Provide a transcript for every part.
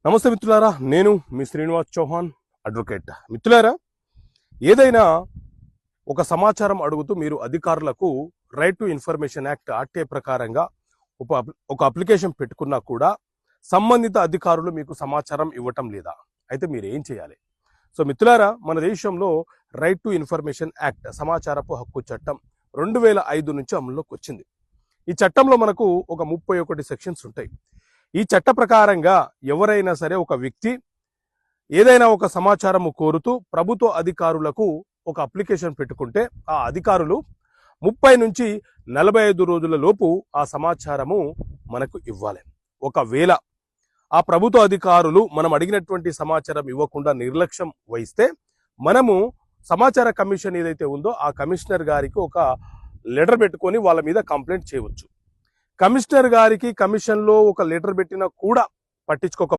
నమస్తే మిత్రులారా, నేను మీ శ్రీనివాస్ చౌహాన్ అడ్వకేట్. మిత్రులారా, ఏదైనా ఒక సమాచారం అడుగుతూ మీరు అధికారులకు right to information act RTI ప్రకారంగా ఒక అప్లికేషన్ పెట్టుకున్నా కూడా సంబంధిత అధికారులు మీకు సమాచారం ఇవ్వటం లేదా, అయితే మీరు ఏం చేయాలి? సో మిత్రులారా, మన దేశంలో రైట్ టు ఇన్ఫర్మేషన్ యాక్ట్ సమాచారపు హక్కు చట్టం 2005 నుంచి అమల్లోకి వచ్చింది. ఈ చట్టంలో మనకు ఒక 31 సెక్షన్స్ ఉంటాయి. ఈ చట్ట ప్రకారంగా ఎవరైనా సరే ఒక వ్యక్తి ఏదైనా ఒక సమాచారము కోరుతూ ప్రభుత్వ అధికారులకు ఒక అప్లికేషన్ పెట్టుకుంటే ఆ అధికారులు 30 నుంచి 45 రోజుల లోపు ఆ సమాచారము మనకు ఇవ్వాలి. ఒకవేళ ఆ ప్రభుత్వ అధికారులు మనం అడిగినటువంటి సమాచారం ఇవ్వకుండా నిర్లక్ష్యం వహిస్తే మనము సమాచార కమిషన్ ఏదైతే ఉందో ఆ కమిషనర్ గారికి ఒక లెటర్ పెట్టుకొని వాళ్ళ మీద కంప్లైంట్ చేయవచ్చు. కమిషనర్ గారికి కమిషన్లో ఒక లెటర్ పెట్టినా కూడా పట్టించుకోక.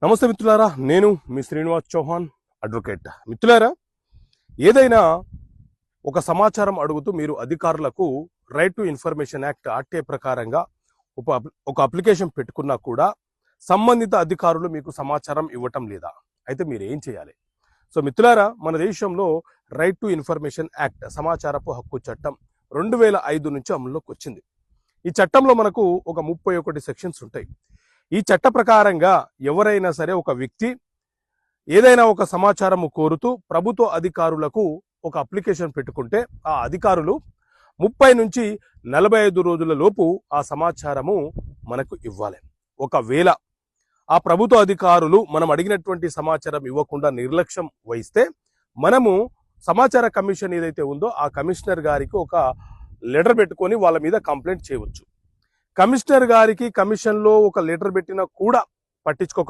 నమస్తే మిత్రులారా, నేను మీ శ్రీనివాస్ చౌహాన్ అడ్వకేట్. మిత్రులారా, ఏదైనా ఒక సమాచారం అడుగుతూ మీరు అధికారులకు right to information act RTI ప్రకారంగా ఒక అప్లికేషన్ పెట్టుకున్నా కూడా సంబంధిత అధికారులు మీకు సమాచారం ఇవ్వటం లేదా, అయితే మీరు ఏం చేయాలి? సో మిత్రులారా, మన దేశంలో రైట్ టు ఇన్ఫర్మేషన్ యాక్ట్ సమాచారపు హక్కు చట్టం 2005 నుంచి అమల్లోకి వచ్చింది. ఈ చట్టంలో మనకు ఒక 31 సెక్షన్స్ ఉంటాయి. ఈ చట్ట ప్రకారంగా ఎవరైనా సరే ఒక వ్యక్తి ఏదైనా ఒక సమాచారము కోరుతూ ప్రభుత్వ అధికారులకు ఒక అప్లికేషన్ పెట్టుకుంటే ఆ అధికారులు 30 నుంచి 45 రోజుల లోపు ఆ సమాచారము మనకు ఇవ్వాలి. ఒకవేళ ఆ ప్రభుత్వ అధికారులు మనం అడిగినటువంటి సమాచారం ఇవ్వకుండా నిర్లక్ష్యం వహిస్తే మనము సమాచార కమిషన్ ఏదైతే ఉందో ఆ కమిషనర్ గారికి ఒక లెటర్ పెట్టుకొని వాళ్ళ మీద కంప్లైంట్ చేయవచ్చు. కమిషనర్ గారికి కమిషన్లో ఒక లెటర్ పెట్టినా కూడా పట్టించుకోక